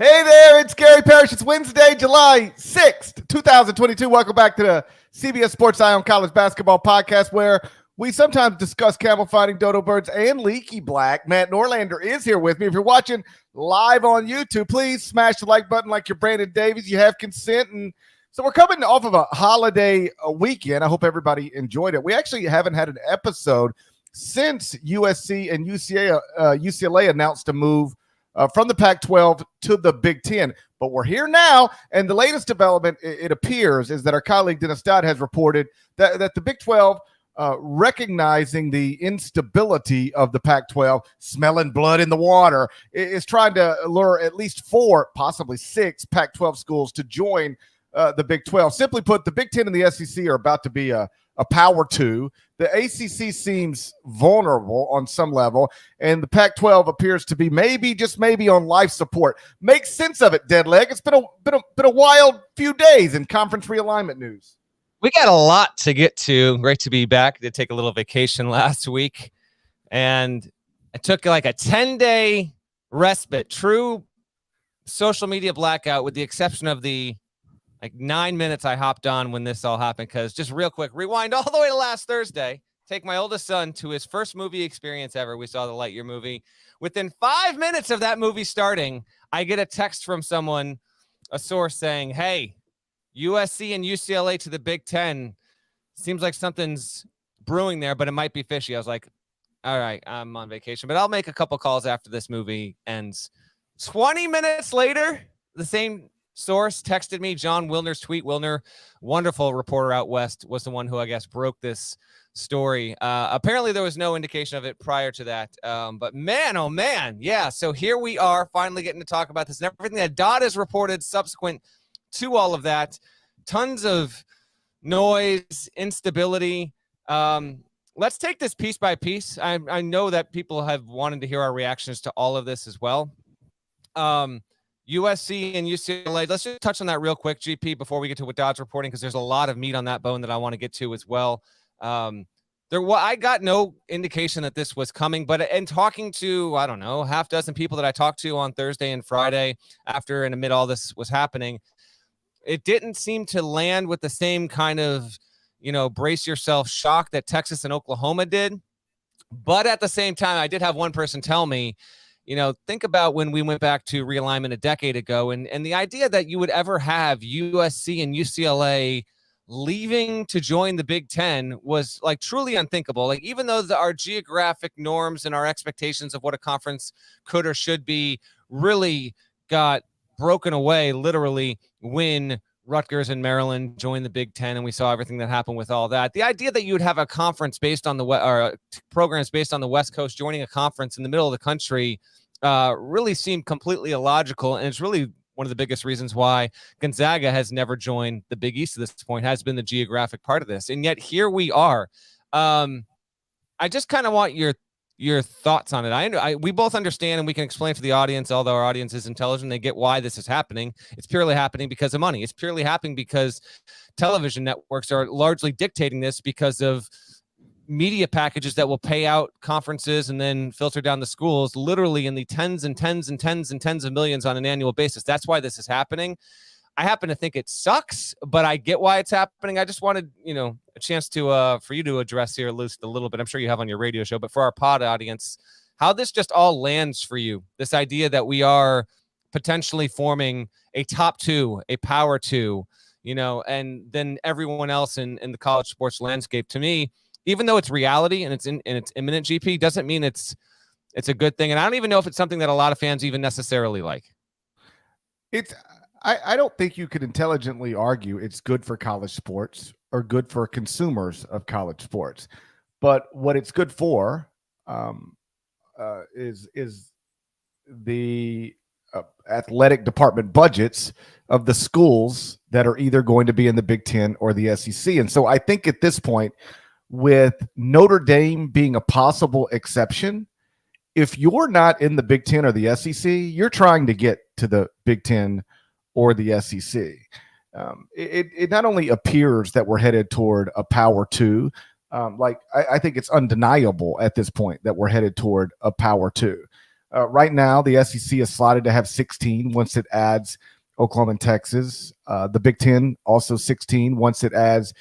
Hey there, it's Gary Parrish. It's Wednesday, July 6th, 2022. Welcome back to the CBS Sports Eye on College Basketball Podcast, where we sometimes discuss camel fighting, dodo birds, and leaky black. Matt Norlander is here with me. If you're watching live on YouTube, please smash the like button like you're Brandon Davies. You have consent. And so we're coming off of a holiday weekend. I hope everybody enjoyed it. We actually haven't had an episode since USC and UCLA announced a move from the Pac-12 to the Big Ten. But we're here now, and the latest development, it appears, is that our colleague Dennis Dodd has reported that the Big 12, recognizing the instability of the Pac-12, smelling blood in the water, is trying to lure at least 4, possibly 6 Pac-12 schools to join the Big 12. Simply put, the Big Ten and the SEC are about to be a power 2. The ACC seems vulnerable on some level, and the Pac-12 appears to be just maybe on life support. Make sense of it, Deadleg. It's been a wild few days in conference realignment news. We got a lot to get to. Great to be back. Did take a little vacation last week, and I took like a 10-day respite, true social media blackout, with the exception of the 9 minutes I hopped on when this all happened, because just real quick, rewind all the way to last Thursday, take my oldest son to his first movie experience ever. We saw the Lightyear movie. Within 5 minutes of that movie starting, I get a text from someone, a source, saying, hey, USC and UCLA to the Big Ten. Seems like something's brewing there, but it might be fishy. I was like, all right, I'm on vacation, but I'll make a couple calls after this movie ends. 20 minutes later, the same source texted me, John Wilner's tweet. Wilner, wonderful reporter out west, was the one who I guess broke this story. Apparently there was no indication of it prior to that. But man, oh man. Yeah. So here we are finally getting to talk about this and everything that Dodd has reported subsequent to all of that. Tons of noise, instability. Let's take this piece by piece. I know that people have wanted to hear our reactions to all of this as well. USC and UCLA. Let's just touch on that real quick, GP, before we get to what Dodd's reporting, because there's a lot of meat on that bone that I want to get to as well. I got no indication that this was coming, but in talking to, I don't know, half dozen people that I talked to on Thursday and Friday after and amid all this was happening, it didn't seem to land with the same kind of, brace yourself shock that Texas and Oklahoma did. But at the same time, I did have one person tell me, think about when we went back to realignment a decade ago, and the idea that you would ever have USC and UCLA leaving to join the Big Ten was truly unthinkable. Even though our geographic norms and our expectations of what a conference could or should be really got broken away literally when Rutgers and Maryland joined the Big Ten, and we saw everything that happened with all that. The idea that you would have a conference based on programs based on the West Coast joining a conference in the middle of the country really seemed completely illogical, and it's really one of the biggest reasons why Gonzaga has never joined the Big East to this point, has been the geographic part of this. And yet here we are. I just kind of want your thoughts on it. We both understand, and we can explain to the audience, although our audience is intelligent, they get why this is happening. It's purely happening because of money. It's purely happening because television networks are largely dictating this because of media packages that will pay out conferences and then filter down the schools literally in the tens and tens and tens and tens of millions on an annual basis. That's why this is happening. I happen to think it sucks, but I get why it's happening. I just wanted, a chance to for you to address here, Luce, a little bit. I'm sure you have on your radio show, but for our pod audience, how this just all lands for you. This idea that we are potentially forming a top 2, a power 2, and then everyone else in the college sports landscape. To me, even though it's reality and it's imminent, GP, doesn't mean it's a good thing. And I don't even know if it's something that a lot of fans even necessarily like. I don't think you could intelligently argue it's good for college sports or good for consumers of college sports. But what it's good for is the athletic department budgets of the schools that are either going to be in the Big Ten or the SEC. And so I think at this point, with Notre Dame being a possible exception, if you're not in the Big Ten or the SEC, you're trying to get to the Big Ten or the SEC. It not only appears that we're headed toward a power 2, I think it's undeniable at this point that we're headed toward a power 2. Right now, the SEC is slotted to have 16 once it adds Oklahoma and Texas. The Big Ten also 16 once it adds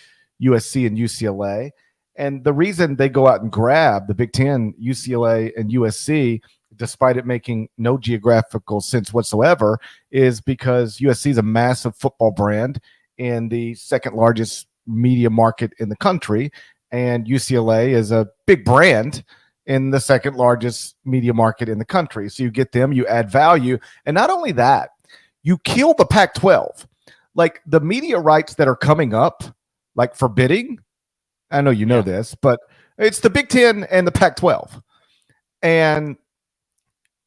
USC and UCLA. And the reason they go out and grab the Big Ten, UCLA, and USC, despite it making no geographical sense whatsoever, is because USC is a massive football brand in the second largest media market in the country, and UCLA is a big brand in the second largest media market in the country. So you get them, you add value, and not only that, you kill the Pac-12. Like the media rights that are coming up, like for bidding, I know you know this, but it's the Big Ten and the Pac-12. And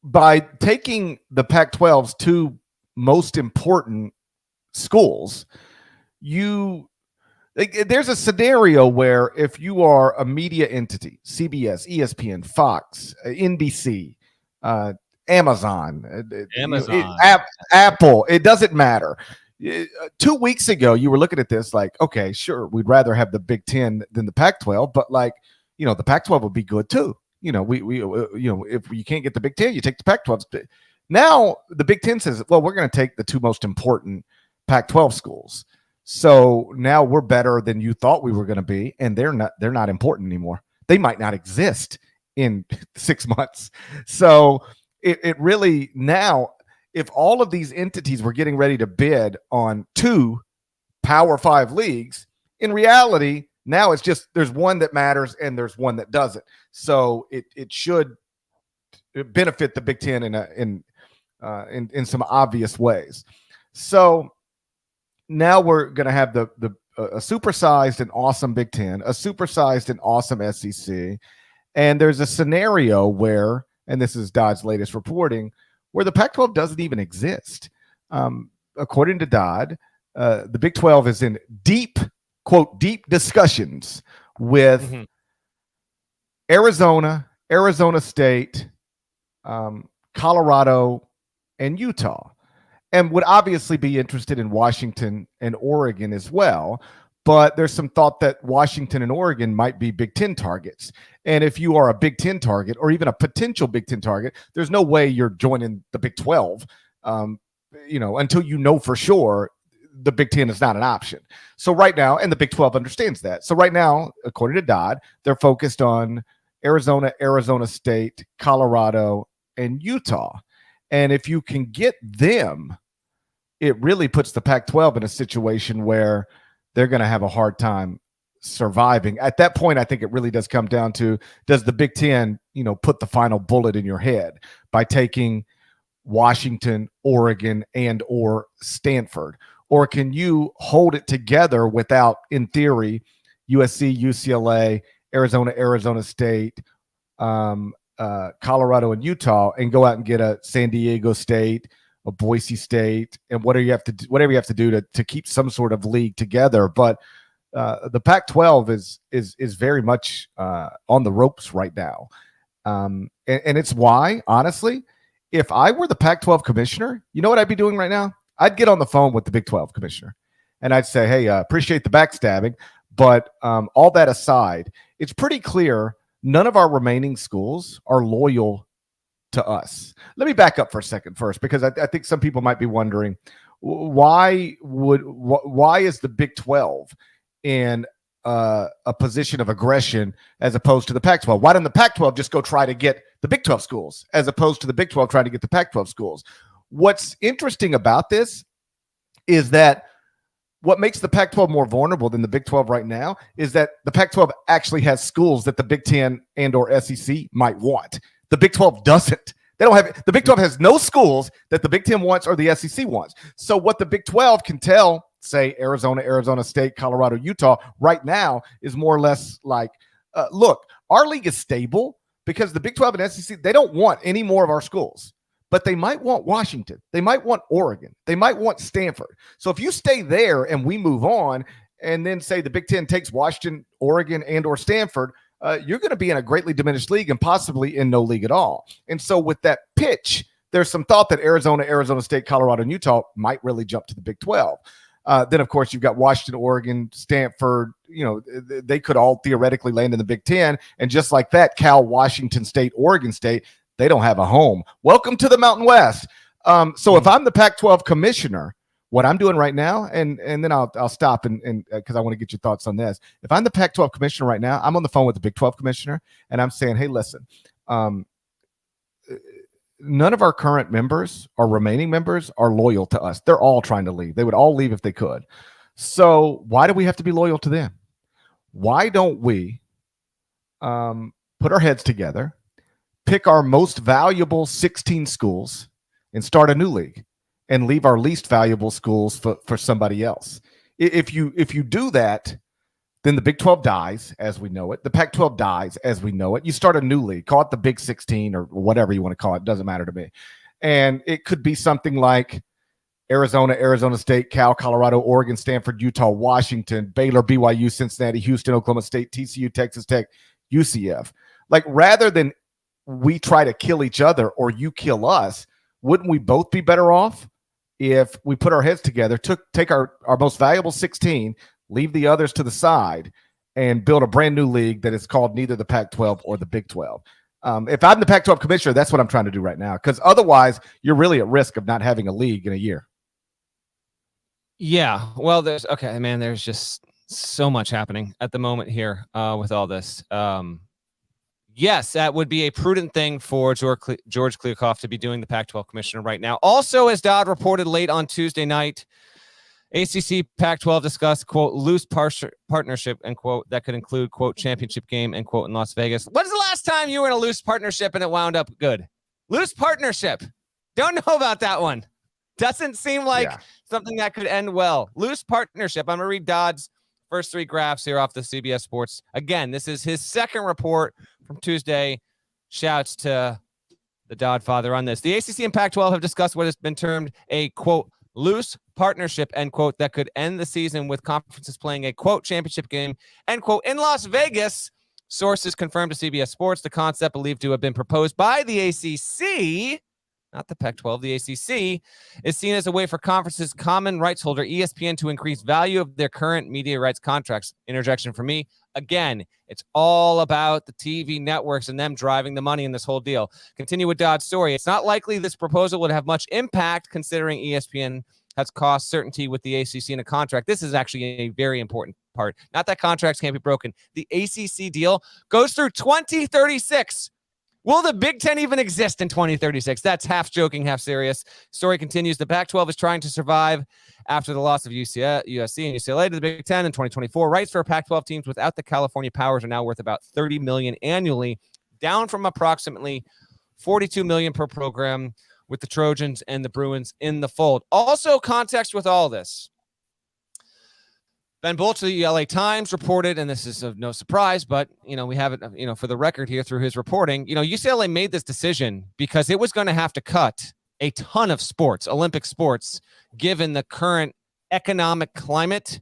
by taking the Pac-12's two most important schools, there's a scenario where if you are a media entity, CBS, ESPN, Fox, NBC, Amazon, Apple, it doesn't matter. 2 weeks ago, you were looking at this like, okay, sure, we'd rather have the Big Ten than the Pac-12, but like, the Pac-12 would be good too. If you can't get the Big Ten, you take the Pac-12. Now the Big Ten says, well, we're going to take the two most important Pac-12 schools. So now we're better than you thought we were going to be, and they're not important anymore. They might not exist in 6 months. So it really now, if all of these entities were getting ready to bid on two Power 5 leagues, in reality, now it's just there's one that matters and there's one that doesn't. So it should benefit the Big Ten in some obvious ways. So now we're going to have a supersized and awesome Big Ten, a supersized and awesome SEC, and there's a scenario where, and this is Dodd's latest reporting, where the Pac-12 doesn't even exist. According to Dodd, the Big 12 is in deep discussions with Arizona State, Colorado, and Utah, and would obviously be interested in Washington and Oregon as well. But there's some thought that Washington and Oregon might be Big Ten targets. And if you are a Big Ten target or even a potential Big Ten target, there's no way you're joining the Big 12, until you know for sure the Big Ten is not an option. So right now, and the Big 12 understands that. So right now, according to Dodd, they're focused on Arizona State, Colorado, and Utah. And if you can get them, it really puts the Pac-12 in a situation where they're going to have a hard time surviving. At that point, I think it really does come down to, does the Big Ten, put the final bullet in your head by taking Washington, Oregon, and or Stanford? Or can you hold it together without, in theory, USC, UCLA, Arizona State, Colorado, and Utah, and go out and get a San Diego State, a Boise State, and whatever you have to do to keep some sort of league together? But the Pac-12 is very much on the ropes right now, and it's why, honestly, if I were the Pac-12 commissioner, you know what I'd be doing right now? I'd get on the phone with the Big 12 commissioner, and I'd say, hey, appreciate the backstabbing, but all that aside, it's pretty clear none of our remaining schools are loyal to us. Let me back up for a second first, because I think some people might be wondering, why is the Big 12 in a position of aggression as opposed to the Pac-12? Why didn't the Pac-12 just go try to get the Big 12 schools as opposed to the Big 12 trying to get the Pac-12 schools? What's interesting about this is that what makes the Pac-12 more vulnerable than the Big 12 right now is that the Pac-12 actually has schools that the Big 10 and or SEC might want. The Big 12 doesn't. They don't have. The Big 12 has no schools that the Big 10 wants or the SEC wants. So what the Big 12 can tell, say Arizona State, Colorado, Utah, right now is more or less like, look, our league is stable because the Big 12 and SEC, they don't want any more of our schools. But they might want Washington. They might want Oregon. They might want Stanford. So if you stay there and we move on, and then say the Big Ten takes Washington, Oregon, and or Stanford, you're going to be in a greatly diminished league and possibly in no league at all. And so with that pitch, there's some thought that Arizona State, Colorado, and Utah might really jump to the Big 12. Then, of course, you've got Washington, Oregon, Stanford. They could all theoretically land in the Big Ten. And just like that, Cal, Washington State, Oregon State, they don't have a home. Welcome to the Mountain West. So if I'm the Pac-12 commissioner, what I'm doing right now, and then I'll stop and because I want to get your thoughts on this. If I'm the Pac-12 commissioner right now, I'm on the phone with the Big 12 commissioner, and I'm saying, hey, listen, none of our current members or remaining members are loyal to us. They're all trying to leave. They would all leave if they could. So why do we have to be loyal to them? Why don't we put our heads together, pick our most valuable 16 schools, and start a new league, and leave our least valuable schools for somebody else? If you do that, then the Big 12 dies as we know it. The Pac-12 dies as we know it. You start a new league, call it the Big 16 or whatever you want to call it. Doesn't matter to me. And it could be something like Arizona, Arizona State, Cal, Colorado, Oregon, Stanford, Utah, Washington, Baylor, BYU, Cincinnati, Houston, Oklahoma State, TCU, Texas Tech, UCF. Like, rather than we try to kill each other or you kill us, wouldn't we both be better off if we put our heads together, take our most valuable 16, leave the others to the side, and build a brand new league that is called neither the Pac-12 or the Big 12? If I'm the Pac-12 commissioner, that's what I'm trying to do right now, because otherwise you're really at risk of not having a league in a year. Yeah, well, there's just so much happening at the moment here with all this. Yes, that would be a prudent thing for George Kliavkoff to be doing, the Pac-12 commissioner right now. Also, as Dodd reported late on Tuesday night, ACC Pac-12 discussed, quote, loose partnership, end quote, that could include, quote, championship game, end quote, in Las Vegas. When's the last time you were in a loose partnership and it wound up good? Loose partnership. Don't know about that one. Doesn't seem like something that could end well. Loose partnership. I'm going to read Dodd's first three graphs here off the CBS Sports. Again, this is his second report from Tuesday. Shouts to the Dodd father on this. The ACC and Pac-12 have discussed what has been termed a, quote, loose partnership, end quote, that could end the season with conferences playing a, quote, championship game, end quote, in Las Vegas. Sources confirmed to CBS Sports. The concept believed to have been proposed by the ACC, not the Pac-12, the ACC, is seen as a way for conferences' common rights holder, ESPN, to increase value of their current media rights contracts. Interjection for me. Again, it's all about the TV networks and them driving the money in this whole deal. Continue with Dodd's story. It's not likely this proposal would have much impact considering ESPN has cost certainty with the ACC in a contract. This is actually a very important part. Not that contracts can't be broken. The ACC deal goes through 2036. Will the Big Ten even exist in 2036? That's half joking, half serious. Story continues. The Pac-12 is trying to survive after the loss of USC and UCLA to the Big Ten in 2024. Rights for Pac-12 teams without the California powers are now worth about $30 million annually, down from approximately $42 million per program with the Trojans and the Bruins in the fold. Also, context with all this. Ben Bolch of the LA Times reported, and this is of no surprise, but, we have it, for the record here through his reporting, UCLA made this decision because it was going to have to cut a ton of sports, Olympic sports, given the current economic climate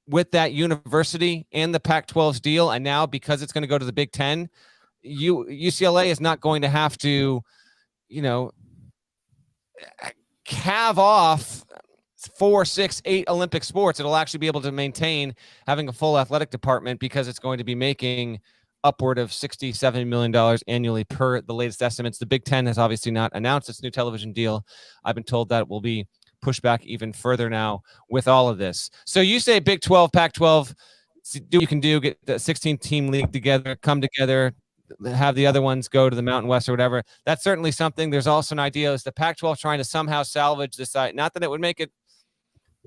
with that university and the Pac-12's deal. And now, because it's going to go to the Big Ten, UCLA is not going to have to, calve off 4, 6, 8 Olympic sports. It'll actually be able to maintain having a full athletic department because it's going to be making upward of $60-70 million annually per the latest estimates. The Big Ten has obviously not announced its new television deal. I've been told that it will be pushed back even further now with all of this. So you say Big 12, Pac-12, do what you can do, get the 16-team league together, come together, have the other ones go to the Mountain West or whatever. That's certainly something. There's also an idea is the Pac-12 trying to somehow salvage this site. Not that it would make it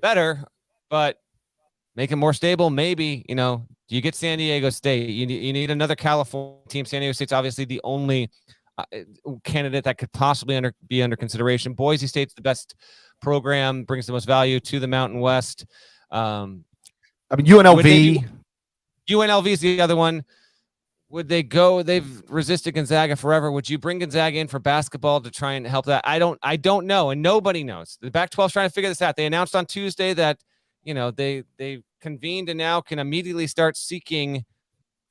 better, but make it more stable. Maybe, you get San Diego State. You need another California team. San Diego State's obviously the only candidate that could possibly be under consideration. Boise State's the best program, brings the most value to the Mountain West. UNLV. UNLV is the other one. Would they go? They've resisted Gonzaga forever. Would you bring Gonzaga in for basketball to try and help that? I don't know, and nobody knows. The Pac-12 is trying to figure this out. They announced on Tuesday that they convened and now can immediately start seeking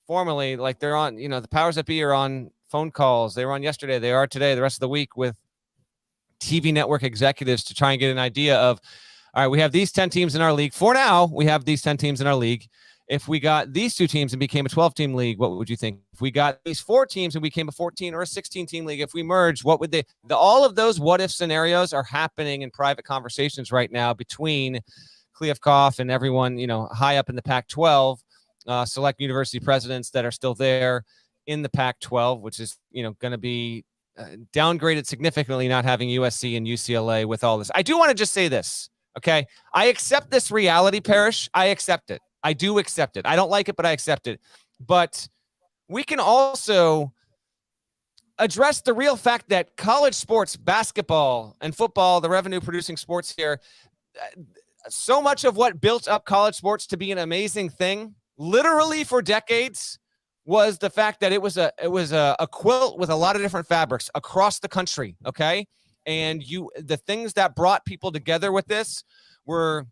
formally, like they're on. The powers that be are on phone calls. They were on yesterday. They are today. The rest of the week with TV network executives to try and get an idea of. All right, we have these 10 teams in our league. For now, we have these 10 teams in our league. If we got these two teams and became a 12-team league, what would you think? If we got these 4 teams and became a 14 or a 16-team league, if we merged, what would all of those what-if scenarios are happening in private conversations right now between Kliavkoff and everyone, high up in the Pac-12, select university presidents that are still there in the Pac-12, which is, going to be downgraded significantly, not having USC and UCLA with all this. I do want to just say this, okay? I accept this reality, Parrish. I accept it. I do accept it. I don't like it, but I accept it. But we can also address the real fact that college sports, basketball and football, the revenue-producing sports here, so much of what built up college sports to be an amazing thing, literally for decades, was the fact that it was a quilt with a lot of different fabrics across the country, okay? And the things that brought people together with this were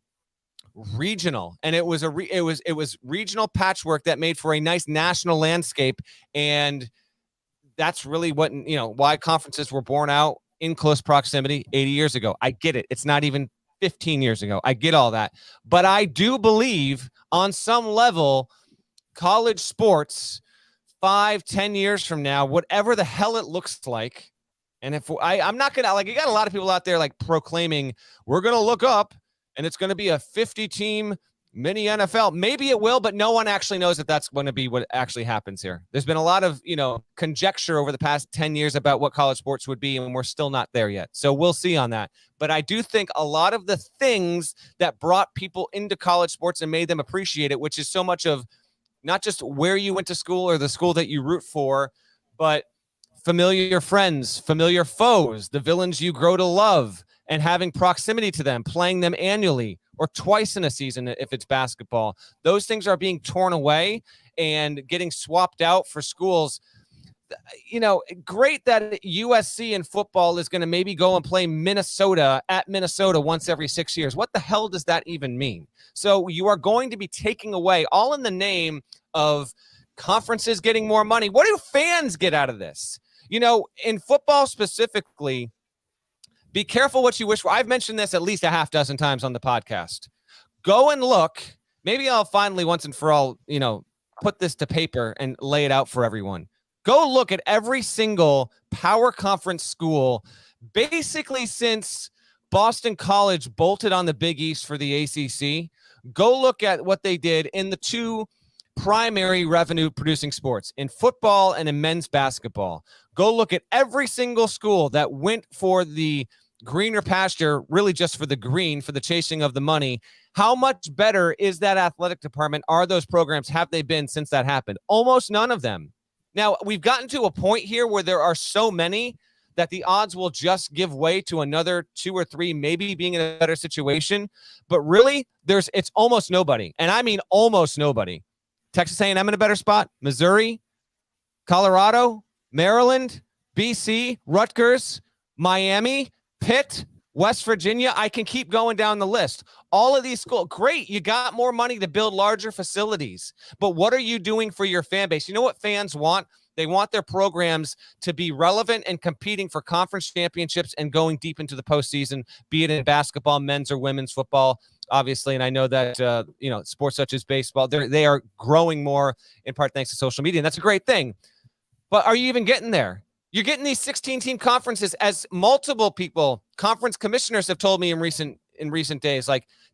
regional, and it was regional patchwork that made for a nice national landscape. And that's really what, why conferences were born out in close proximity 80 years ago. I get it. It's not even 15 years ago. I get all that. But I do believe on some level, college sports 5-10 years from now, whatever the hell it looks like. And if I'm not going to, you got a lot of people out there proclaiming we're going to look up and it's going to be a 50-team mini NFL. Maybe it will, but no one actually knows that that's going to be what actually happens here. There's been a lot of, conjecture over the past 10 years about what college sports would be, and we're still not there yet. So we'll see on that. But I do think a lot of the things that brought people into college sports and made them appreciate it, which is so much of not just where you went to school or the school that you root for, but familiar friends, familiar foes, the villains you grow to love, and having proximity to them, playing them annually or twice in a season if it's basketball. Those things are being torn away and getting swapped out for schools. Great that USC in football is going to maybe go and play Minnesota at Minnesota once every 6 years. What the hell does that even mean? So you are going to be taking away, all in the name of conferences getting more money. What do fans get out of this? In football specifically, be careful what you wish for. I've mentioned this at least a half dozen times on the podcast. Go and look. Maybe I'll finally once and for all, put this to paper and lay it out for everyone. Go look at every single power conference school, basically since Boston College bolted on the Big East for the ACC. Go look at what they did in the 2 primary revenue producing sports, in football and in men's basketball. Go look at every single school that went for the greener pasture, really just for the green, for the chasing of the money. How much better is that athletic department? Are those programs, have they been since that happened? Almost none of them. Now, we've gotten to a point here where there are so many that the odds will just give way to another 2 or 3, maybe being in a better situation. But really, it's almost nobody. And I mean almost nobody. Texas A&M in a better spot. Missouri, Colorado, Maryland, BC, Rutgers, Miami, Pitt, West Virginia. I can keep going down the list. All of these schools, great. You got more money to build larger facilities. But what are you doing for your fan base? You know what fans want? They want their programs to be relevant and competing for conference championships and going deep into the postseason, be it in basketball, men's or women's football, obviously. And I know that, sports such as baseball, they are growing more in part thanks to social media. And that's a great thing. But are you even getting there? You're getting these 16-team conferences, as multiple people, conference commissioners have told me in recent days,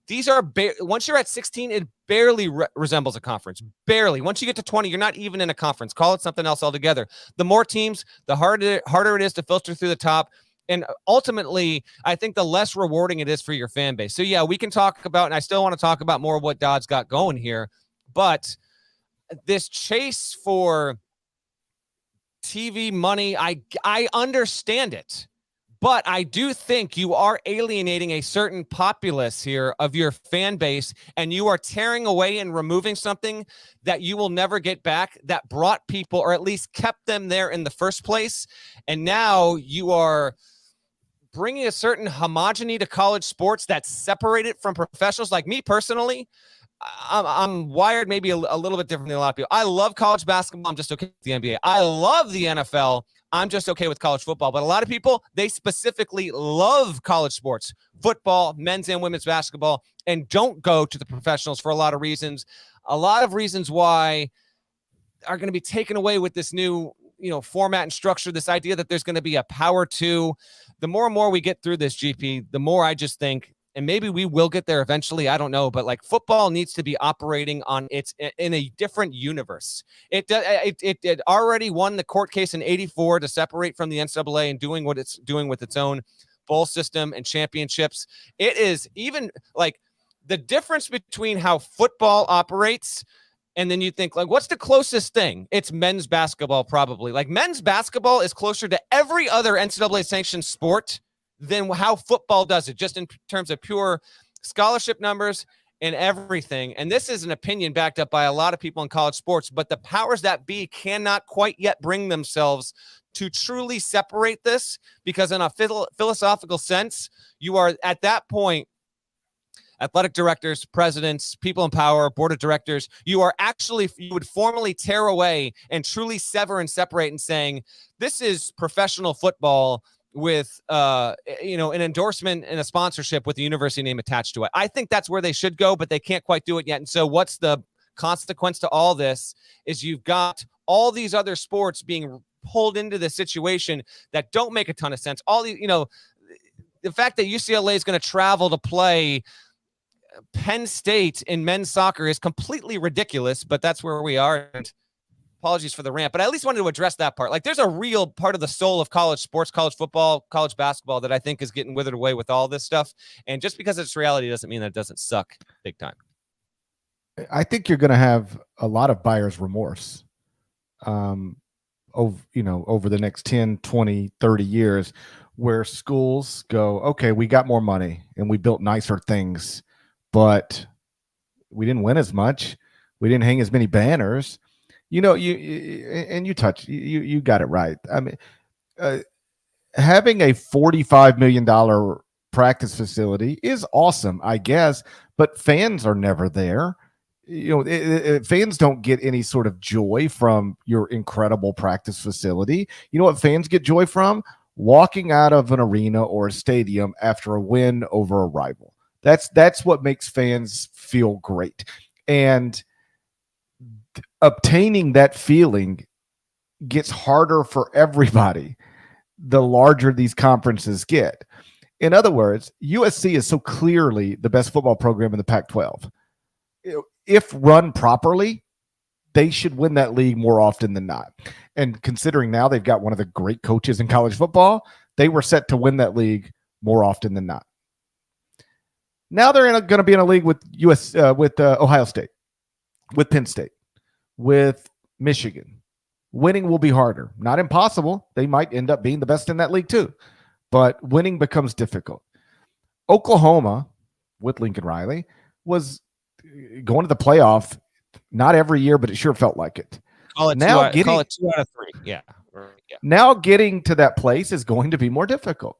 these are once you're at 16, it barely resembles a conference. Barely. Once you get to 20, you're not even in a conference. Call it something else altogether. The more teams, the harder it is to filter through the top. And ultimately, I think the less rewarding it is for your fan base. So yeah, we can talk about, and I still want to talk about more of what Dodd's got going here, but this chase for TV money, I understand it. But I do think you are alienating a certain populace here of your fan base, and you are tearing away and removing something that you will never get back, that brought people, or at least kept them there in the first place. And now you are bringing a certain homogeny to college sports that's separated from professionals. Like me personally, I'm wired maybe a little bit different than a lot of people. I love college basketball. I'm just okay with the NBA. I love the NFL. I'm just okay with college football. But a lot of people, they specifically love college sports, football, men's and women's basketball, and don't go to the professionals for a lot of reasons. A lot of reasons why are going to be taken away with this new, format and structure, this idea that there's going to be a power two. The more and more we get through this, GP, the more I just think, and maybe we will get there eventually, I don't know, but like football needs to be operating in a different universe. It already won the court case in '84 to separate from the NCAA and doing what it's doing with its own bowl system and championships. It is even like the difference between how football operates. And then you think, like, what's the closest thing? It's men's basketball, probably. Like, men's basketball is closer to every other NCAA sanctioned sport than how football does it, just in terms of pure scholarship numbers and everything. And this is an opinion backed up by a lot of people in college sports, but the powers that be cannot quite yet bring themselves to truly separate this, because in a philosophical sense, you are at that point, athletic directors, presidents, people in power, board of directors, you would formally tear away and truly sever and separate and saying, this is professional football with, an endorsement and a sponsorship with the university name attached to it. I think that's where they should go, but they can't quite do it yet. And so what's the consequence to all this is you've got all these other sports being pulled into this situation that don't make a ton of sense. All the, the fact that UCLA is going to travel to play Penn State in men's soccer is completely ridiculous, but that's where we are. And apologies for the rant, but I at least wanted to address that part. Like, there's a real part of the soul of college sports, college football, college basketball that I think is getting withered away with all this stuff. And just because it's reality doesn't mean that it doesn't suck big time. I think you're going to have a lot of buyer's remorse over the next 10, 20, 30 years, where schools go, okay, we got more money and we built nicer things, but we didn't win as much. We didn't hang as many banners. You got it right. I mean, having a $45 million practice facility is awesome, I guess, but fans are never there. Fans don't get any sort of joy from your incredible practice facility. You know what fans get joy from? Walking out of an arena or a stadium after a win over a rival. That's what makes fans feel great. And obtaining that feeling gets harder for everybody the larger these conferences get. In other words, USC is so clearly the best football program in the Pac-12. If run properly, they should win that league more often than not. And considering now they've got one of the great coaches in college football, they were set to win that league more often than not. Now they're going to be in a league with Ohio State, with Penn State, with Michigan. Winning will be harder. Not impossible. They might end up being the best in that league too, but winning becomes difficult. Oklahoma, with Lincoln Riley, was going to the playoff not every year, but it sure felt like it. Call it 2 out of 3. Yeah. Now getting to that place is going to be more difficult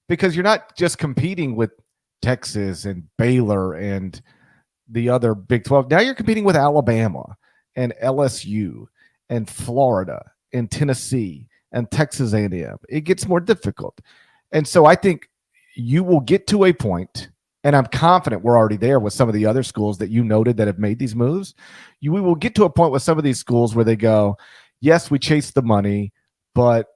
because you're not just competing with Texas and Baylor and the other Big 12. Now you're competing with Alabama and LSU and Florida and Tennessee and Texas A&M. It gets more difficult. And so I think you will get to a point, and I'm confident we're already there with some of the other schools that you noted that have made these moves. We will get to a point with some of these schools where they go, yes, we chased the money, but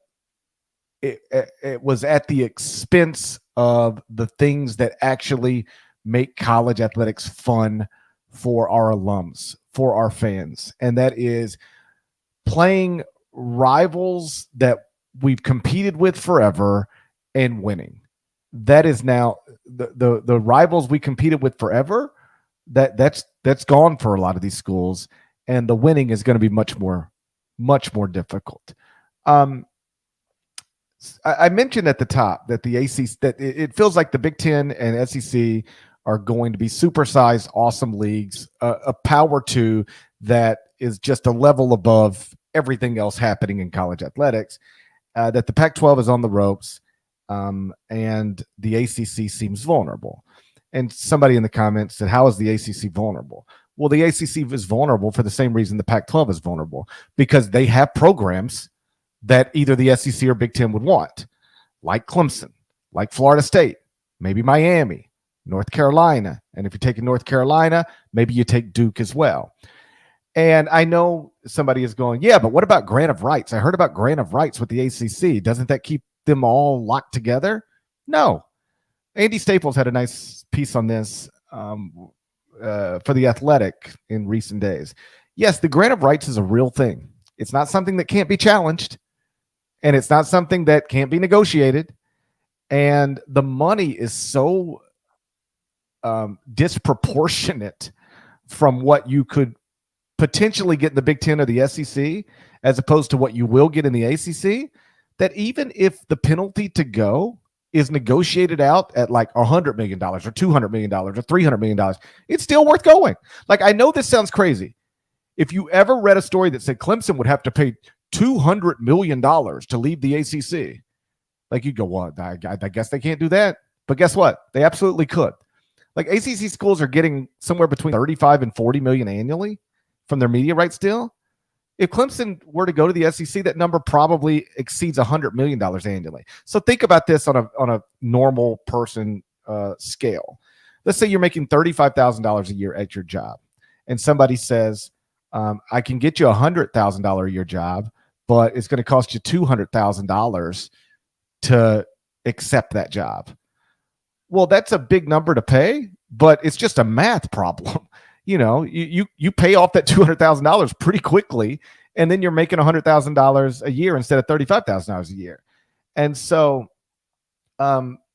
it was at the expense of the things that actually make college athletics fun for our alums, for our fans. And that is playing rivals that we've competed with forever and winning. That is now the rivals we competed with forever. That's gone for a lot of these schools, and the winning is going to be much more difficult. I mentioned at the top that the ACC, that it feels like the Big Ten and SEC are going to be supersized, awesome leagues, a power two that is just a level above everything else happening in college athletics. That the Pac-12 is on the ropes, and the ACC seems vulnerable. And somebody in the comments said, "How is the ACC vulnerable?" Well, the ACC is vulnerable for the same reason the Pac-12 is vulnerable, because they have programs that either the SEC or Big Ten would want, like Clemson, like Florida State, maybe Miami, North Carolina. And if you're taking North Carolina, maybe you take Duke as well. And I know somebody is going, yeah, but what about grant of rights? I heard about grant of rights with the ACC. Doesn't that keep them all locked together? No. Andy Staples had a nice piece on this for The Athletic in recent days. Yes, the grant of rights is a real thing. It's not something that can't be challenged, and it's not something that can't be negotiated. And the money is so disproportionate from what you could potentially get in the Big Ten or the SEC, as opposed to what you will get in the ACC, that even if the penalty to go is negotiated out at like $100 million or $200 million or $300 million, it's still worth going. Like, I know this sounds crazy. If you ever read a story that said Clemson would have to pay $200 million to leave the ACC, like, you'd go, well, I guess they can't do that. But guess what? They absolutely could. Like, ACC schools are getting somewhere between 35 and 40 million annually from their media rights deal. If Clemson were to go to the SEC, that number probably exceeds $100 million annually. So think about this on a normal person scale. Let's say you're making $35,000 a year at your job, and somebody says, I can get you $100,000 a year job, but it's going to cost you $200,000 to accept that job. Well, that's a big number to pay, but it's just a math problem. You know, you pay off that $200,000 pretty quickly, and then you're making $100,000 a year instead of $35,000 a year. And so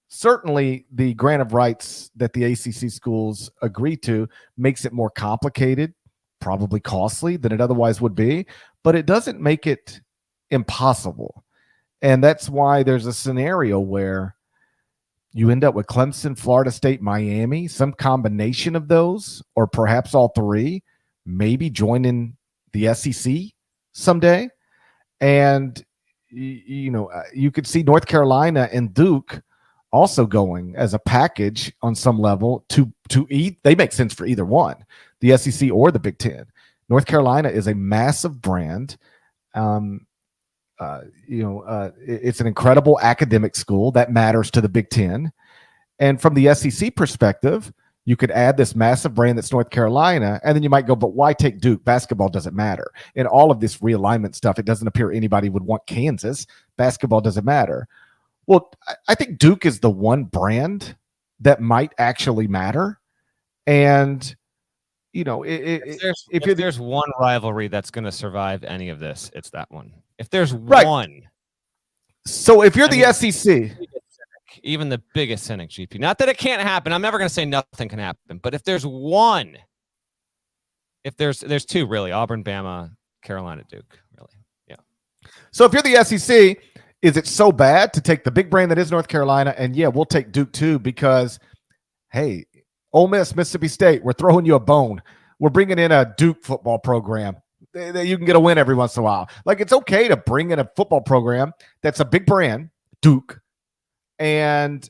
certainly the grant of rights that the ACC schools agree to makes it more complicated, probably costly than it otherwise would be, but it doesn't make it impossible. And that's why there's a scenario where you end up with Clemson, Florida State, Miami, some combination of those, or perhaps all three, maybe joining the SEC someday. And, you know, you could see North Carolina and Duke also going as a package on some level to eat. They make sense for either one, the SEC or the Big Ten. North Carolina is a massive brand. It's an incredible academic school that matters to the Big Ten. And from the SEC perspective, you could add this massive brand that's North Carolina, and then you might go, but why take Duke? Basketball doesn't matter. In all of this realignment stuff, it doesn't appear anybody would want Kansas. Basketball doesn't matter. Well, I think Duke is the one brand that might actually matter. And, you know, if there's one rivalry that's going to survive any of this, it's that one. If there's right. one. So if you're the SEC, even the biggest cynic, GP, not that it can't happen. I'm never going to say nothing can happen, but if there's one, if there's two really, Auburn, Bama, Carolina, Duke, really. Yeah. So if you're the SEC, is it so bad to take the big brand that is North Carolina? And yeah, we'll take Duke too, because, hey, Ole Miss, Mississippi State, we're throwing you a bone. We're bringing in a Duke football program. You can get a win every once in a while. Like, it's okay to bring in a football program that's a big brand, Duke, and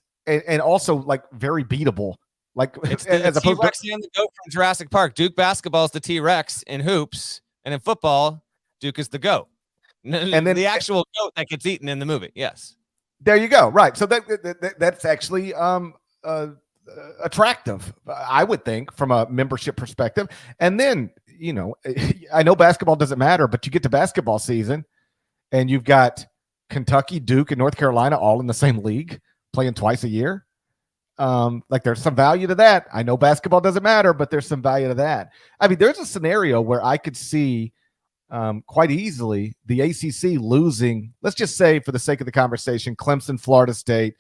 also like very beatable. Like, it's as opposed T-Rex and the goat from Jurassic Park. Duke basketball is the T-Rex in hoops, and in football, Duke is the goat. And then the actual goat that gets eaten in the movie. Yes. There you go. Right. So that's actually attractive, I would think, from a membership perspective. And then, you know, I know basketball doesn't matter, but you get to basketball season and you've got Kentucky, Duke, and North Carolina all in the same league playing twice a year. Like, there's some value to that. I know basketball doesn't matter, but there's some value to that. I mean, there's a scenario where I could see quite easily the ACC losing, let's just say for the sake of the conversation, Clemson, Florida State,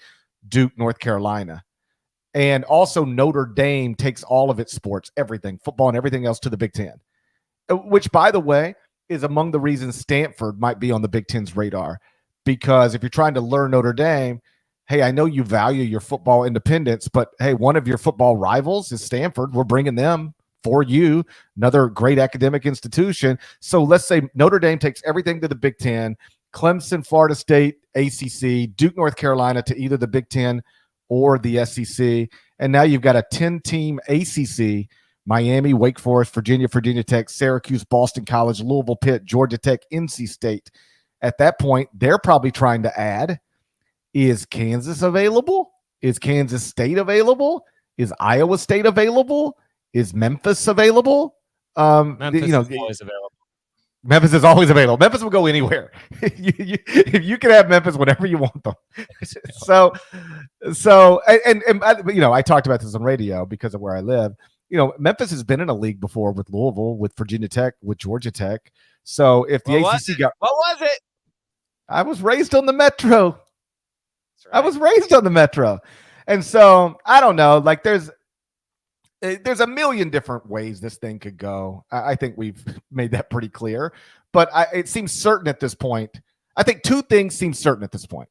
Duke, North Carolina. And also Notre Dame takes all of its sports, everything, football and everything else, to the Big Ten, which, by the way, is among the reasons Stanford might be on the Big Ten's radar. Because if you're trying to learn Notre Dame, hey, I know you value your football independence, but hey, one of your football rivals is Stanford. We're bringing them for you, another great academic institution. So let's say Notre Dame takes everything to the Big Ten, Clemson, Florida State, ACC, Duke, North Carolina to either the Big Ten or the SEC. And now you've got a 10-team ACC, Miami, Wake Forest, Virginia, Virginia Tech, Syracuse, Boston College, Louisville, Pitt, Georgia Tech, NC State, At that point, they're probably trying to add, is Kansas available? Is Kansas State available? Is Iowa State available? Is Memphis available? Memphis is always available. Memphis is always available. Memphis will go anywhere. You can have Memphis whenever you want them. So, I talked about this on radio because of where I live. Memphis has been in a league before with Louisville, with Virginia Tech, with Georgia Tech. So if the ACC got, what was it? I was raised on the Metro. Right. I was raised on the Metro, and so I don't know. Like there's a million different ways this thing could go. I think we've made that pretty clear, but it seems certain at this point. I think two things seem certain at this point.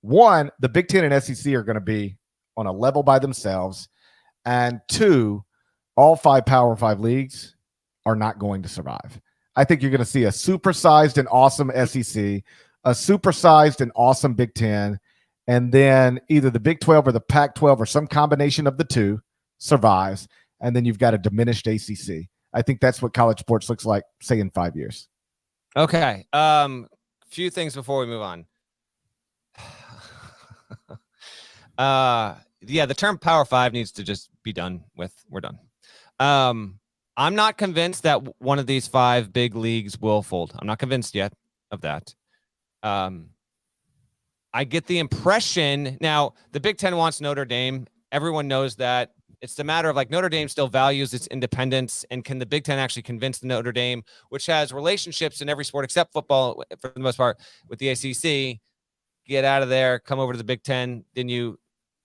One, the Big Ten and SEC are going to be on a level by themselves, and two, all 5 Power 5 leagues are not going to survive. I think you're going to see a supersized and awesome SEC, a supersized and awesome Big Ten, and then either the Big 12 or the Pac-12 or some combination of the two survives, and then you've got a diminished ACC. I think that's what college sports looks like, say, in 5 years. Okay. Few things before we move on. The term Power 5 needs to just be done with. We're done. I'm not convinced that one of these 5 big leagues will fold. I'm not convinced yet of that. I get the impression now the Big Ten wants Notre Dame. Everyone knows that. It's the matter of like Notre Dame still values its independence, and can the Big Ten actually convince the Notre Dame, which has relationships in every sport except football for the most part with the ACC, get out of there, come over to the Big Ten.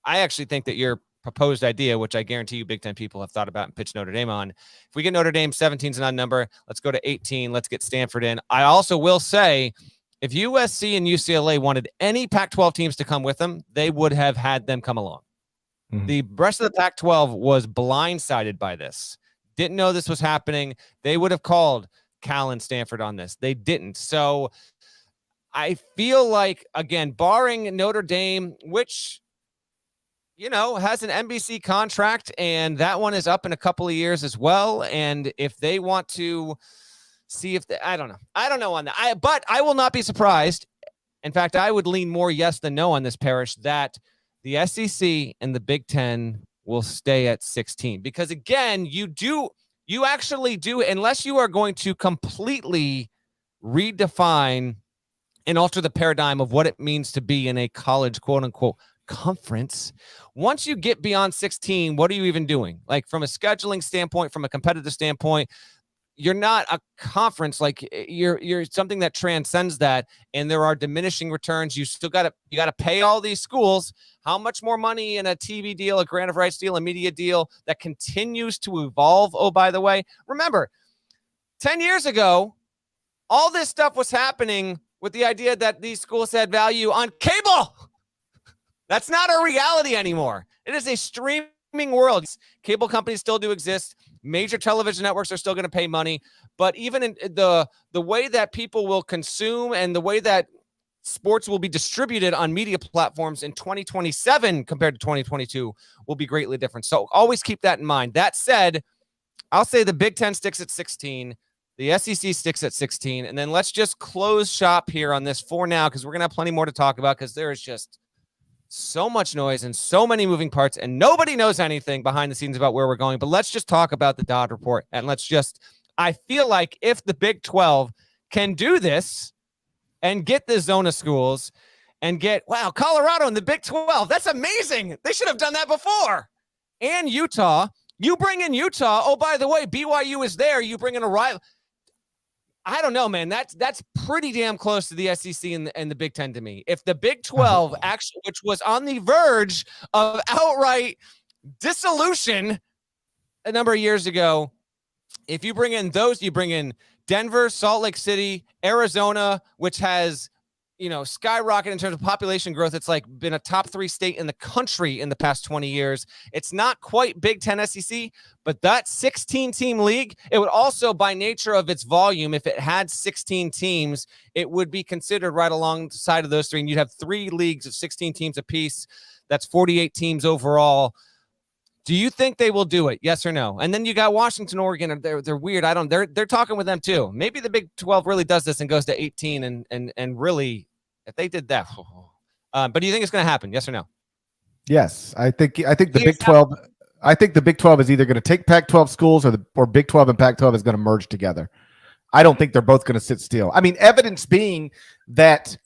I actually think that your proposed idea, which I guarantee you Big Ten people have thought about and pitched Notre Dame on, if we get Notre Dame 17 is an odd number, let's go to 18. Let's get Stanford in. I also will say, if USC and UCLA wanted any Pac-12 teams to come with them, they would have had them come along. Mm-hmm. The rest of the Pac-12 was blindsided by this. Didn't know this was happening. They would have called Cal and Stanford on this. They didn't. So I feel like, again, barring Notre Dame, which, has an NBC contract, and that one is up in a couple of years as well. And if they want to see if I don't know on that. But I will not be surprised. In fact, I would lean more yes than no on this, Parrish, that the SEC and the Big Ten will stay at 16. Because again, you actually do, unless you are going to completely redefine and alter the paradigm of what it means to be in a college, quote unquote, conference. Once you get beyond 16, what are you even doing? Like from a scheduling standpoint, from a competitive standpoint, you're not a conference. Like you're something that transcends that, and there are diminishing returns. You got to pay all these schools how much more money in a TV deal, a grant of rights deal, a media deal that continues to evolve. Oh, by the way, remember 10 years ago, all this stuff was happening with the idea that these schools had value on cable. That's not a reality anymore. It is a streaming world. Cable companies still do exist. Major television networks are still going to pay money, but even in the way that people will consume and the way that sports will be distributed on media platforms in 2027 compared to 2022 will be greatly different. So always keep that in mind. That said, I'll say the Big Ten sticks at 16. The SEC sticks at 16. And then let's just close shop here on this for now, because we're going to have plenty more to talk about, because there is just so much noise and so many moving parts, and nobody knows anything behind the scenes about where we're going. But let's just talk about the Dodd report. And I feel like if the Big 12 can do this and get the zone of schools and get, Colorado in the Big 12, that's amazing. They should have done that before. And Utah, you bring in Utah. Oh, by the way, BYU is there. You bring in a rival. I don't know, man. That's pretty damn close to the SEC and the Big Ten to me. If the Big 12 actually, which was on the verge of outright dissolution a number of years ago, if you bring in those, you bring in Denver, Salt Lake City, Arizona, which has, skyrocketed in terms of population growth. It's like been a top 3 state in the country in the past 20 years. It's not quite Big Ten SEC, but that 16-team league, it would also, by nature of its volume, if it had 16 teams, it would be considered right alongside of those 3. And you'd have 3 leagues of 16 teams apiece. That's 48 teams overall. Do you think they will do it? Yes or no? And then you got Washington, Oregon. They're weird. They're talking with them too. Maybe the Big 12 really does this and goes to 18 and really, if they did that. But do you think it's going to happen? Yes or no? Yes, I think the Big 12. I think the Big 12 is either going to take Pac-12 schools or Big 12 and Pac-12 is going to merge together. I don't think they're both going to sit still. I mean, evidence being that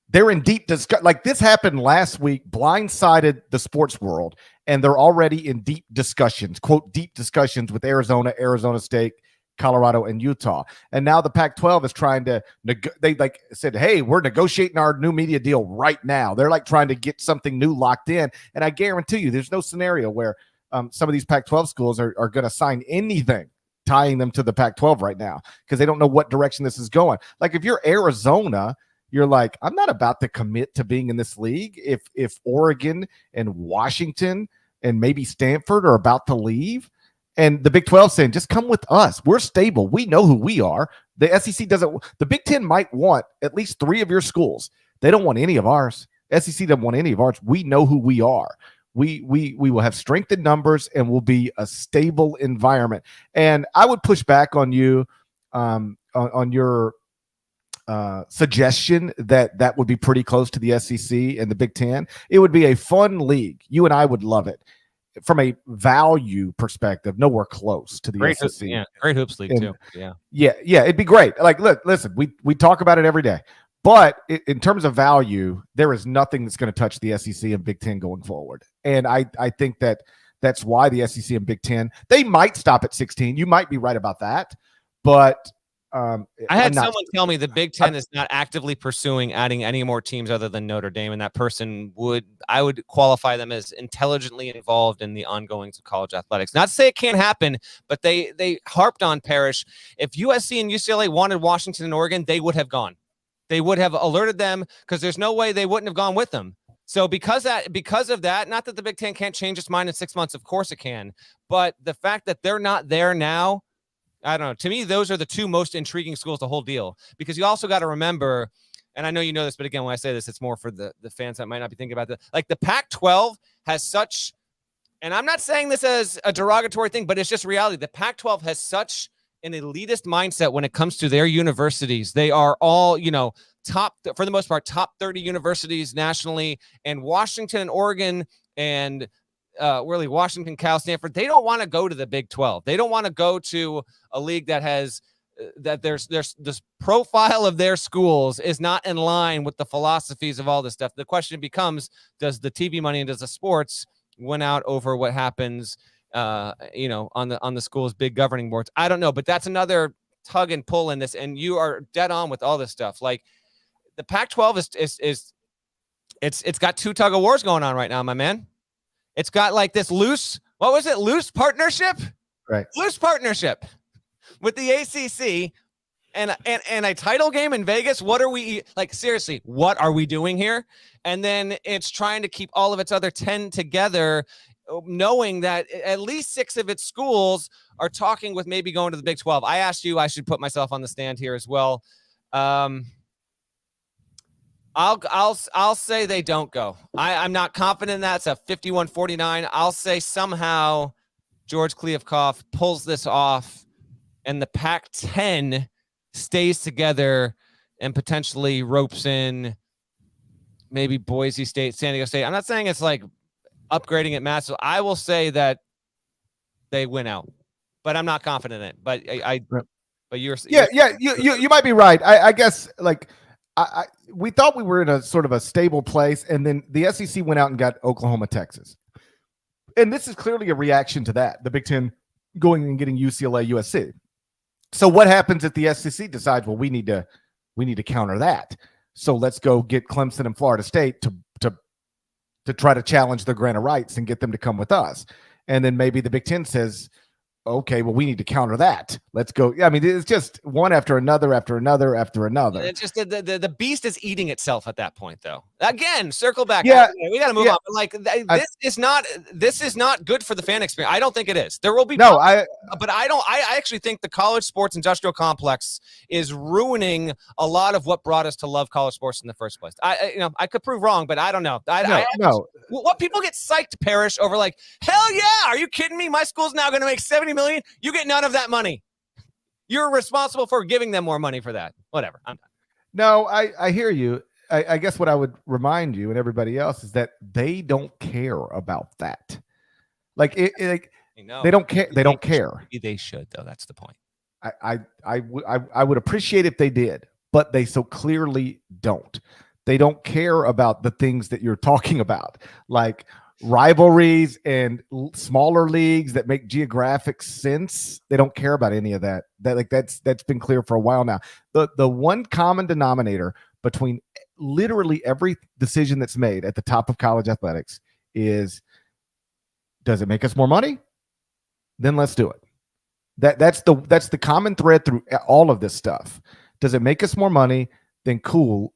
they're in deep discussion. Like this happened last week, blindsided the sports world, and they're already in deep discussions, quote, deep discussions with Arizona, Arizona State, Colorado, and Utah. And now the Pac-12 is trying to, they like said, hey, we're negotiating our new media deal right now. They're like trying to get something new locked in. And I guarantee you there's no scenario where some of these Pac-12 schools are going to sign anything tying them to the Pac-12 right now because they don't know what direction this is going. Like if you're Arizona, you're like, I'm not about to commit to being in this league if Oregon and Washington and maybe Stanford are about to leave. And the Big 12 saying, just come with us. We're stable. We know who we are. The SEC doesn't. The Big 10 might want at least 3 of your schools. They don't want any of ours. SEC doesn't want any of ours. We know who we are. We will have strength in numbers and will be a stable environment. And I would push back on you on your suggestion that would be pretty close to the SEC and the Big 10. It would be a fun league. You and I would love it. From a value perspective, nowhere close to the great SEC. Great hoops league too. Yeah, it'd be great. Like, look, listen, we talk about it every day, but in terms of value, there is nothing that's going to touch the SEC and Big 10 going forward. And I think that's why the SEC and Big 10, they might stop at 16. You might be right about that, but I had someone tell me the Big 10 is not actively pursuing adding any more teams other than Notre Dame, and that person I would qualify them as intelligently involved in the ongoings of college athletics. Not to say it can't happen, but they harped on Parrish. If USC and UCLA wanted Washington and Oregon, they would have gone. They would have alerted them because there's no way they wouldn't have gone with them. So because of that, not that the Big 10 can't change its mind in 6 months, of course it can, but the fact that they're not there now, I don't know. To me, those are the 2 most intriguing schools, the whole deal, because you also got to remember, and I know you know this, but again, when I say this, it's more for the fans that might not be thinking about that. Like the Pac-12 has such, and I'm not saying this as a derogatory thing, but it's just reality. The Pac-12 has such an elitist mindset when it comes to their universities. They are all, top, for the most part, top 30 universities nationally, and Washington and Oregon and really Washington, Cal, Stanford, they don't want to go to the Big 12. They don't want to go to a league that has that there's this profile of their schools is not in line with the philosophies of all this stuff. The question becomes, does the TV money and does the sports win out over what happens on the school's big governing boards? I don't know, but that's another tug and pull in this, and you are dead on with all this stuff. Like the Pac-12 it's got 2 tug of wars going on right now, my man. It's got like this loose partnership? Right. Loose partnership with the ACC and a title game in Vegas. What are we, like, seriously, what are we doing here? And then it's trying to keep all of its other 10 together, knowing that at least 6 of its schools are talking with maybe going to the Big 12. I asked you, I should put myself on the stand here as well. I'll say they don't go. I'm not confident in that. It's a 51-49. I'll say somehow George Kliavkoff pulls this off and the Pac-10 stays together and potentially ropes in maybe Boise State, San Diego State. I'm not saying it's like upgrading it massive. I will say that they win out, but I'm not confident in it. But you might be right. I guess like we thought we were in a sort of a stable place, and then the SEC went out and got Oklahoma, Texas. And this is clearly a reaction to that, the Big Ten going and getting UCLA, USC. So what happens if the SEC decides, well, we need to counter that. So let's go get Clemson and Florida State to try to challenge their grant of rights and get them to come with us. And then maybe the Big Ten says, okay, well, we need to counter that. Let's go. I mean, it's just one after another, after another, after another. It's just the beast is eating itself at that point, though. Again, circle back. Yeah, we got to move on. But like this is not good for the fan experience. I don't think it is. There will be no. But I actually think the college sports industrial complex is ruining a lot of what brought us to love college sports in the first place. I could prove wrong, but I don't know. No. What people get psyched, Parrish, over like, hell yeah, are you kidding me? My school's now going to make $70 million. You get none of that money. You're responsible for giving them more money for that. Whatever. I'm done. No, I hear you. I guess what I would remind you and everybody else is that they don't care about that. Like they don't care. They don't care. They should, though. That's the point. I would appreciate if they did, but they so clearly don't. They don't care about the things that you're talking about, like rivalries and smaller leagues that make geographic sense. They don't care about any of that. That's been clear for a while now. The one common denominator between literally every decision that's made at the top of college athletics is, does it make us more money? Then let's do it. That's the common thread through all of this stuff. Does it make us more money? Then cool,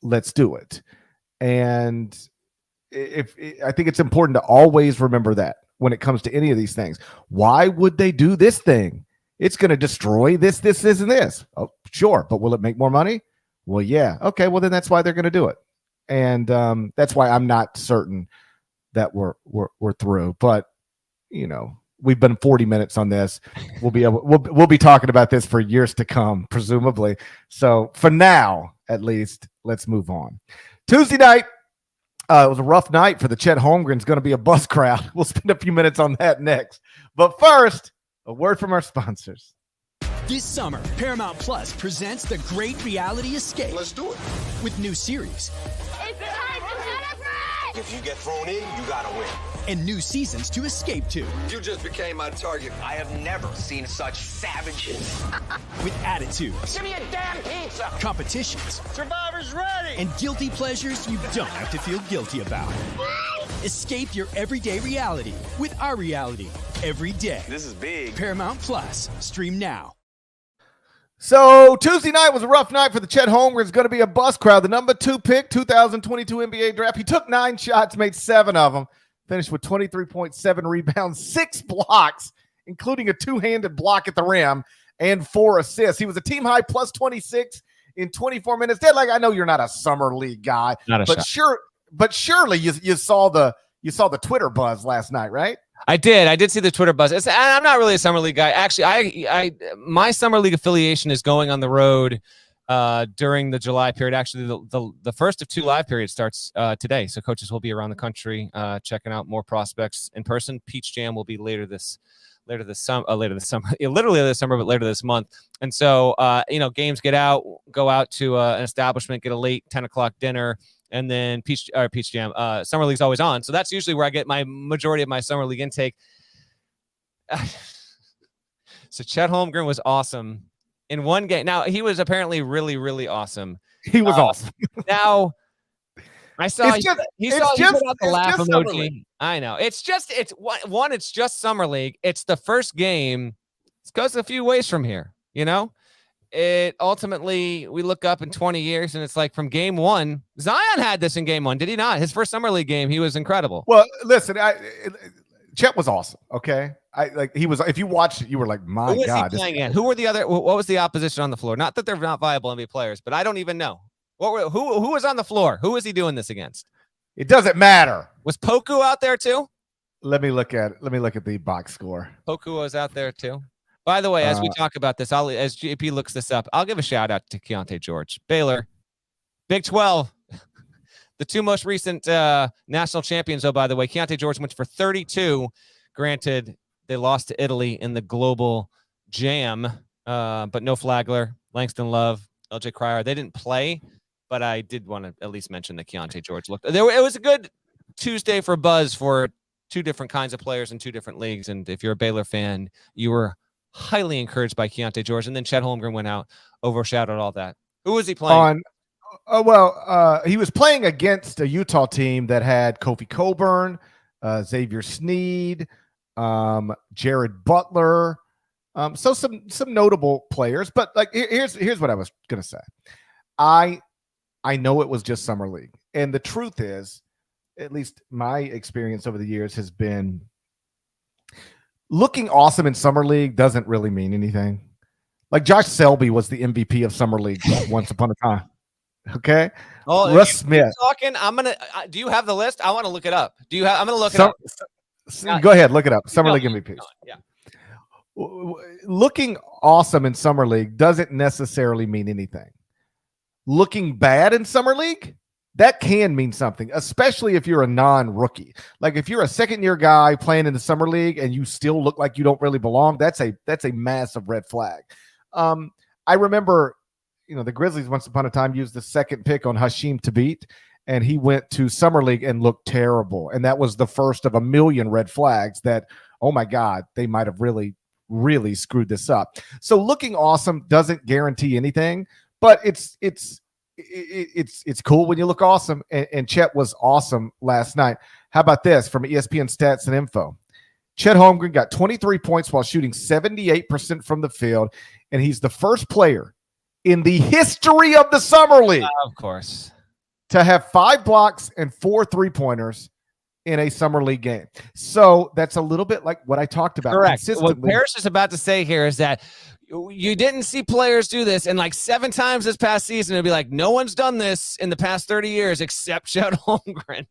let's do it. And I think it's important to always remember that when it comes to any of these things. Why would they do this thing? It's going to destroy this, and this. Oh, sure, but will it make more money? Well, yeah. Okay, well then that's why they're going to do it, and that's why I'm not certain that we're through. But we've been 40 minutes on this. We'll be talking about this for years to come, presumably. So for now, at least, let's move on. Tuesday night. It was a rough night for the Chet Holmgren. It's going to be a bus crowd. We'll spend a few minutes on that next. But first, a word from our sponsors. This summer, Paramount Plus presents The Great Reality Escape. Let's do it. With new series. It's time to celebrate! If you get thrown in, you gotta win. And new seasons to escape to. You just became my target. I have never seen such savages. With attitudes. Give me a damn pizza! Competitions. Survivor's ready! And guilty pleasures you don't have to feel guilty about. Escape your everyday reality with our reality every day. This is big. Paramount Plus. Stream now. So Tuesday night was a rough night for the Chet Holmgren. It's going to be a bus crowd. The number 2 pick, 2022 NBA draft. He took 9 shots, made 7 of them. Finished with 23.7 rebounds, 6 blocks, including a 2-handed block at the rim, and 4 assists. He was a team high plus 26 in 24 minutes. Dad, I know you're not a summer league guy, but surely you saw the Twitter buzz last night, right? I did see the Twitter buzz. I'm not really a summer league guy. Actually, my summer league affiliation is going on the road during the July period. Actually, the first of 2 live periods starts today. So coaches will be around the country checking out more prospects in person. Peach Jam will be later this summer, literally this summer, but later this month. And so, games go out to an establishment, get a late 10 o'clock dinner, and then Peach Jam. Summer League's always on. So that's usually where I get my majority of my summer league intake. So Chet Holmgren was awesome in one game. Now, he was apparently really, really awesome. He was awesome. Now, I saw he put out the laugh emoji. I know. It's just Summer League. It's the first game. It goes a few ways from here, It ultimately, we look up in 20 years and it's like from game 1, Zion had this in game 1, did he not? His first summer league game, he was incredible. Well, listen, Chet was awesome. Okay. He was, if you watched it, you were like, my Who God. He playing in? Who were the other, what was the opposition on the floor? Not that they're not viable NBA players, but I don't even know. Who was on the floor? Who was he doing this against? It doesn't matter. Was Poku out there too? Let me look at the box score. Poku was out there too. By the way, as we talk about this, as JP looks this up, I'll give a shout out to Keontae George. Baylor, Big 12, the 2 most recent national champions, by the way. Keontae George went for 32. Granted, they lost to Italy in the global jam, but no Flagler, Langston Love, LJ Cryer. They didn't play, but I did want to at least mention that Keontae George looked. It was a good Tuesday for buzz for 2 different kinds of players in 2 different leagues. And if you're a Baylor fan, you were highly encouraged by Keontae George, and then Chet Holmgren went out, overshadowed all that. Who was he playing? He was playing against a Utah team that had Kofi Coburn, Xavier Sneed, Jared Butler, so some notable players. But here's what I was gonna say. I know it was just summer league, And the truth is, at least my experience over the years has been, looking awesome in Summer League doesn't really mean anything. Like Josh Selby was the MVP of Summer League once upon a time. Okay. Oh, Russ Smith. Talking. I'm gonna. Do you have the list? I want to look it up. Do you have? I'm gonna look it up. Go ahead, look it up. Summer League MVPs. Yeah. Looking awesome in Summer League doesn't necessarily mean anything. Looking bad in Summer League, that can mean something, especially if you're a non-rookie. Like if you're a second-year guy playing in the Summer League and you still look like you don't really belong, that's a massive red flag. I remember, the Grizzlies once upon a time used the second pick on Hashim Thabit, and he went to Summer League and looked terrible. And that was the first of a million red flags that, oh my God, they might have really, really screwed this up. So looking awesome doesn't guarantee anything, but it's cool when you look awesome. And Chet was awesome last night. How about this from ESPN Stats and Info? Chet Holmgren got 23 points while shooting 78% from the field, and he's the first player in the history of the Summer League, of course, to have 5 blocks and 4 3-pointers in a Summer League game. So that's a little bit like what I talked about. Correct. What Parrish is about to say here is that you didn't see players do this, and like 7 times this past season, it'd be like, no one's done this in the past 30 years except Chet Holmgren.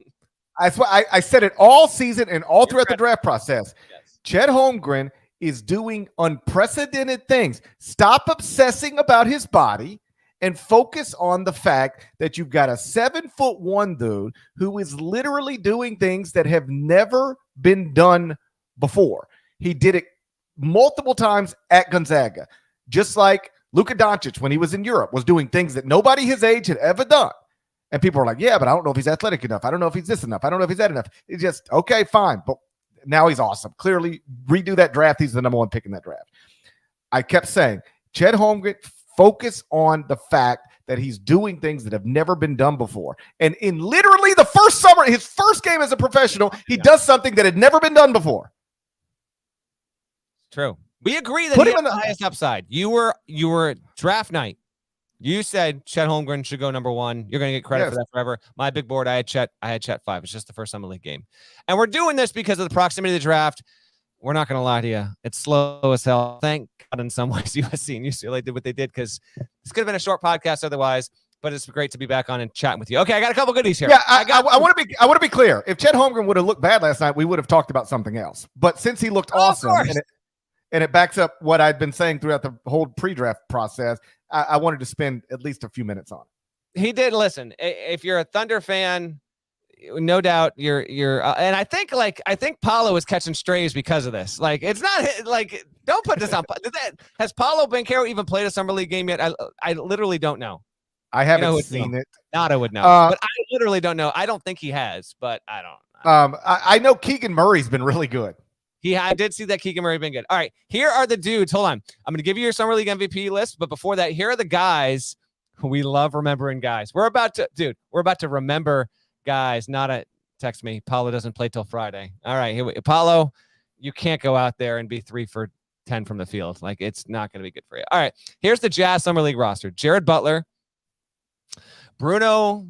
That's why I said it all season and all throughout the draft process. Yes. Chet Holmgren is doing unprecedented things. Stop obsessing about his body and focus on the fact that you've got a 7'1" dude who is literally doing things that have never been done before. He did it multiple times at Gonzaga, just like Luka Doncic when he was in Europe was doing things that nobody his age had ever done. And people are like, yeah, but I don't know if he's athletic enough. I don't know if he's this enough. I don't know if he's that enough. It's just, okay, fine. But now he's awesome. Clearly, redo that draft. He's the number 1 pick in that draft. I kept saying, Chet Holmgren, focus on the fact that he's doing things that have never been done before. And in literally the first summer, his first game as a professional, he does something that had never been done before. True. We agree that he has the highest upside. You were draft night. You said Chet Holmgren should go number 1. You're going to get credit for that forever. My big board, I had Chet 5. It's just the first Summer League game. And we're doing this because of the proximity of the draft. We're not going to lie to you. It's slow as hell. Thank God in some ways USC and UCLA did what they did, because this could have been a short podcast otherwise, but it's great to be back on and chatting with you. Okay, I got a couple goodies here. Yeah, I want to be clear. If Chet Holmgren would have looked bad last night, we would have talked about something else. But since he looked awesome, and it backs up what I'd been saying throughout the whole pre-draft process, I wanted to spend at least a few minutes on it. He did. Listen, if you're a Thunder fan, no doubt you're and I think Paolo is catching strays because of this. Like, it's not like, don't put this on. Has Paolo Banchero even played a Summer League game yet? I literally don't know. I haven't seen it. Nada would know, but I literally don't know. I don't think he has, but I don't. I know Keegan Murray's been really good. I did see that Keegan Murray been good. All right, here are the dudes. Hold on. I'm going to give you your Summer League MVP list, but before that, here are the guys. We love remembering guys. We're about to remember guys. Text me. Paulo doesn't play till Friday. All right, Paulo, you can't go out there and be 3 for 10 from the field. Like, it's not going to be good for you. All right, here's the Jazz Summer League roster. Jared Butler, Bruno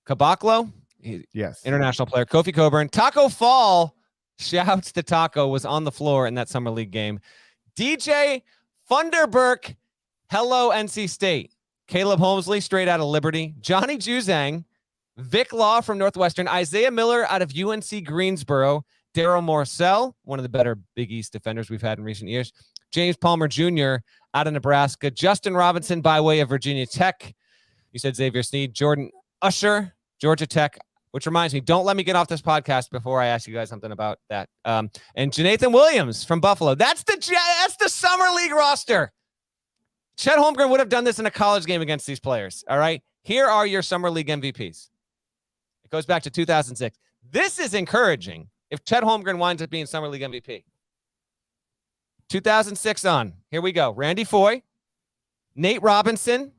Caboclo, yes, international player. Kofi Coburn, Taco Fall. Shouts to Taco, was on the floor in that Summer League game. DJ Funderburk, hello NC State. Caleb Holmesley, straight out of Liberty. Johnny Juzang, Vic Law from Northwestern. Isaiah Miller out of UNC Greensboro. Daryl Morcell, one of the better Big East defenders we've had in recent years. James Palmer Jr. out of Nebraska. Justin Robinson by way of Virginia Tech. You said Xavier Sneed. Jordan Usher, Georgia Tech. Which reminds me, don't let me get off this podcast before I ask you guys something about that. And Jonathan Williams from Buffalo. That's the Summer League roster. Chet Holmgren would have done this in a college game against these players. All right. Here are your Summer League MVPs. It goes back to 2006. This is encouraging if Chet Holmgren winds up being Summer League MVP. 2006 on. Here we go. Randy Foye, Nate Robinson,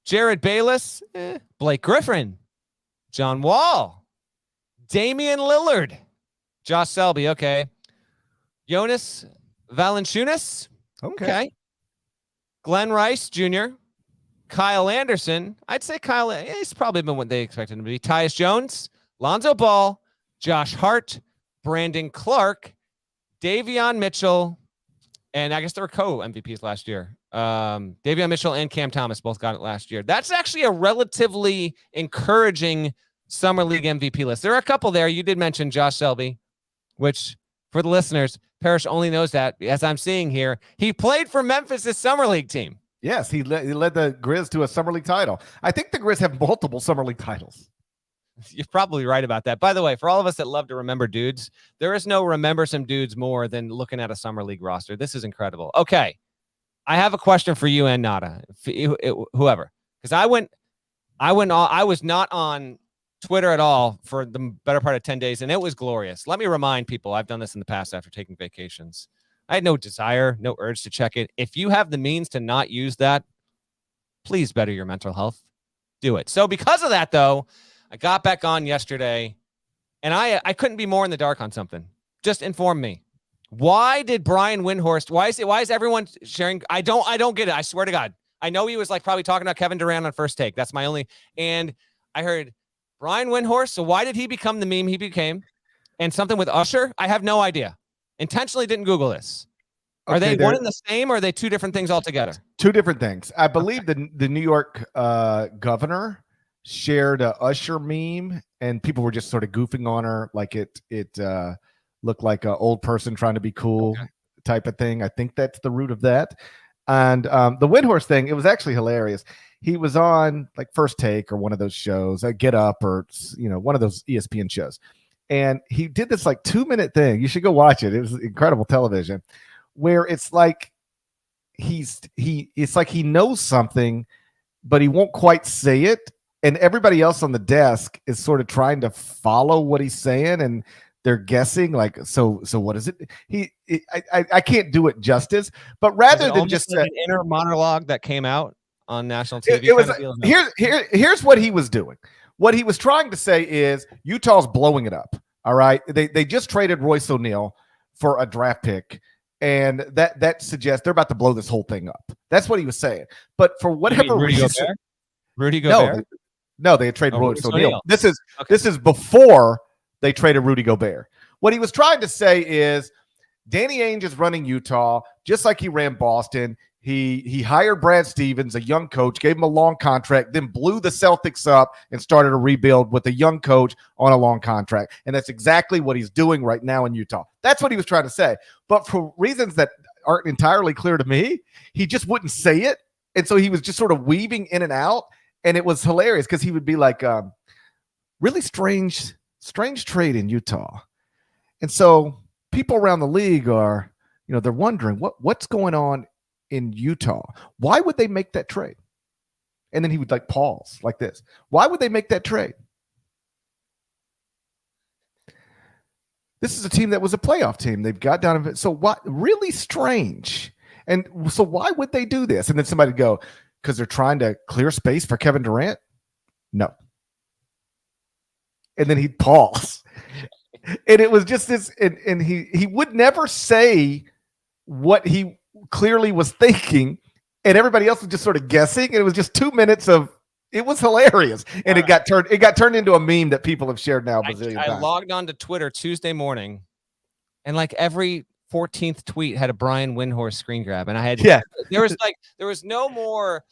Jared Bayless, Blake Griffin, John Wall, Damian Lillard, Josh Selby, okay. Jonas Valanciunas, okay. Glenn Rice Jr., Kyle Anderson. I'd say he's probably been what they expected him to be. Tyus Jones, Lonzo Ball, Josh Hart, Brandon Clark, Davion Mitchell, and I guess they were co-MVPs last year. Davion Mitchell and Cam Thomas both got it last year. That's actually a relatively encouraging Summer League MVP list. There are a couple there. You did mention Josh Selby, which for the listeners, Parrish only knows that, as I'm seeing here, he played for Memphis' Summer League team. Yes, he led the Grizz to a Summer League title. I think the Grizz have multiple Summer League titles. You're probably right about that. By the way, for all of us that love to remember dudes, there is no remember some dudes more than looking at a Summer League roster. This is incredible. Okay, I have a question for you and Nada, whoever, because I was not on Twitter at all for the better part of 10 days, and it was glorious. Let me remind people, I've done this in the past after taking vacations. I had no desire, no urge to check it. If you have the means to not use that, please better your mental health. Do it. So because of that, though, I got back on yesterday, and I couldn't be more in the dark on something. Just inform me. Why did Brian Windhorst? Why is everyone sharing? I don't get it. I swear to God. I know he was like probably talking about Kevin Durant on First Take. That's my only. And I heard Brian Windhorst. So why did he become the meme he became? And something with Usher? I have no idea. Intentionally didn't Google this. Are they one and the same, or are they two different things altogether? Two different things. I believe the New York governor shared a Usher meme, and people were just sort of goofing on her, like it looked like an old person trying to be cool type of thing. I think that's the root of that. And the Windhorst thing, it was actually hilarious. He was on like First Take or one of those shows, Get Up, or one of those ESPN shows, and he did this like 2-minute thing. You should go watch it. It was incredible television, where it's like it's like he knows something, but he won't quite say it, and everybody else on the desk is sort of trying to follow what he's saying, and they're guessing like, so what is it? I can't do it justice, but rather than just like an inner monologue that came out on national TV, it was here's what he was doing. What he was trying to say is Utah's blowing it up. All right, they just traded Royce O'Neal for a draft pick, and that suggests they're about to blow this whole thing up. That's what he was saying. But for whatever reason, Rudy Gobert. No, they had traded Royce O'Neal. This is before they traded Rudy Gobert. What he was trying to say is Danny Ainge is running Utah just like he ran Boston. He hired Brad Stevens, a young coach, gave him a long contract, then blew the Celtics up and started a rebuild with a young coach on a long contract. And that's exactly what he's doing right now in Utah. That's what he was trying to say. But for reasons that aren't entirely clear to me, he just wouldn't say it. And so he was just sort of weaving in and out. And it was hilarious because he would be like, really strange trade in Utah. And so people around the league are, they're wondering what's going on in Utah. Why would they make that trade? And then he would like pause like this. Why would they make that trade? This is a team that was a playoff team. They've got down. So what? Really strange. And so why would they do this? And then somebody would go, because they're trying to clear space for Kevin Durant? No. And then he'd pause. And it was just this, and he would never say what he clearly was thinking, and everybody else was just sort of guessing. And it was just 2 minutes of, it was hilarious. And it got turned into a meme that people have shared now. I logged on to Twitter Tuesday morning, and like every 14th tweet had a Brian Windhorst screen grab. And I had, there was no more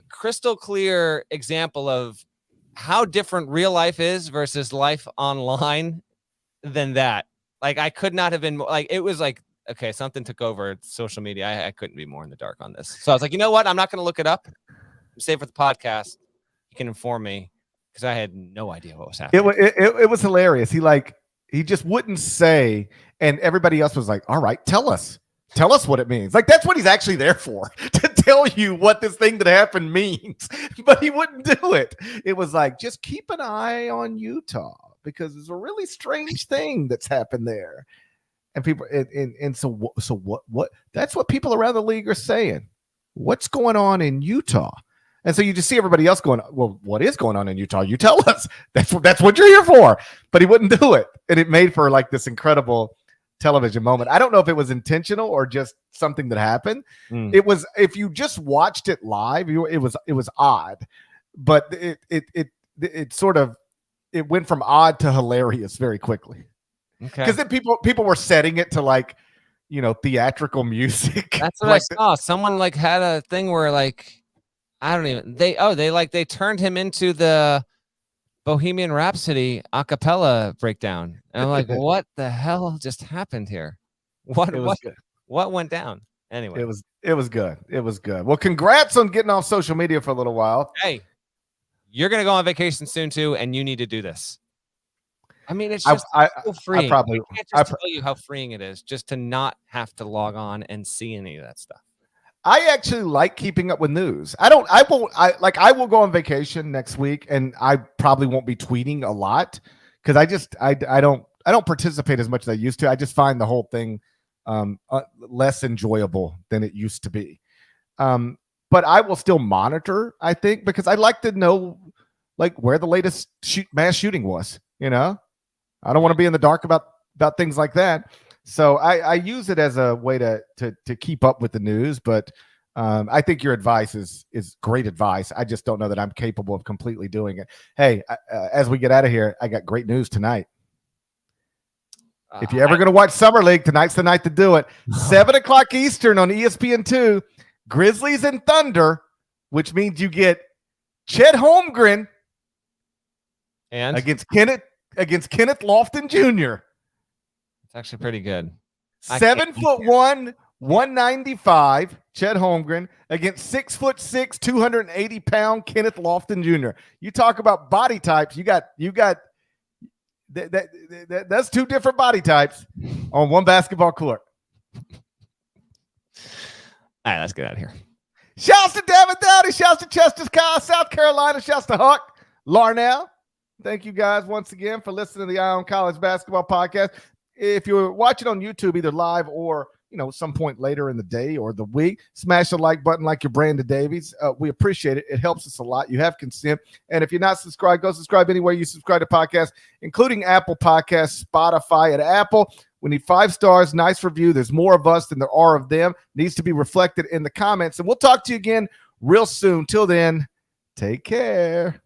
crystal clear example of how different real life is versus life online than that. Like I could not have been like, it was like, okay, something took over social media. I couldn't be more in the dark on this. So I was like, you know what? I'm not going to look it up. Save for the podcast. You can inform me, because I had no idea what was happening. It was hilarious. He just wouldn't say, and everybody else was like, all right, tell us what it means. Like, that's what he's actually there for, to tell you what this thing that happened means. But he wouldn't do it. It was like, just keep an eye on Utah, because there's a really strange thing that's happened there. And people, and so what? That's what people around the league are saying. What's going on in Utah? And so you just see everybody else going, well, what is going on in Utah? You tell us. That's what you're here for. But he wouldn't do it, and it made for like this incredible television moment. I don't know if it was intentional or just something that happened. It was, if you just watched it live, it was odd, but it sort of, it went from odd to hilarious very quickly. Okay. Because then people were setting it to like, theatrical music. That's what I saw. Someone like had a thing where like, I don't even, they turned him into the Bohemian Rhapsody a cappella breakdown. And I'm like, what the hell just happened here? What went down? Anyway, it was good. It was good. Well, congrats on getting off social media for a little while. Hey, you're going to go on vacation soon too, and you need to do this. I mean, it's just so freeing. I can't just tell you how freeing it is just to not have to log on and see any of that stuff. I actually like keeping up with news. I will go on vacation next week, and I probably won't be tweeting a lot because I don't participate as much as I used to. I just find the whole thing less enjoyable than it used to be. But I will still monitor, I think, because I'd like to know like where the latest mass shooting was. I don't want to be in the dark about things like that. So I use it as a way to keep up with the news, but I think your advice is great advice. I just don't know that I'm capable of completely doing it. Hey, as we get out of here, I got great news tonight. If you're ever going to watch Summer League, tonight's the night to do it. 7:00 Eastern on ESPN2, Grizzlies and Thunder, which means you get Chet Holmgren and against Kenneth Lofton Jr. Actually pretty good. 7'1", 195, Chet Holmgren against 6'6", 280-pound Kenneth Lofton Jr. You talk about body types. You got that's two different body types on one basketball court. All right, let's get out of here. Shouts to Devin Dowdy. Shouts to Chester Kyle, South Carolina. Shouts to Huck Larnell. Thank you guys once again for listening to the Eye on College Basketball Podcast. If you're watching on YouTube, either live or some point later in the day or the week, smash the like button like you're Brandon Davies. We appreciate it. It helps us a lot. You have consent. And if you're not subscribed, go subscribe anywhere you subscribe to podcasts, including Apple Podcasts, Spotify, and Apple. We need 5 stars, nice review. There's more of us than there are of them. Needs to be reflected in the comments. And we'll talk to you again real soon. Till then, take care.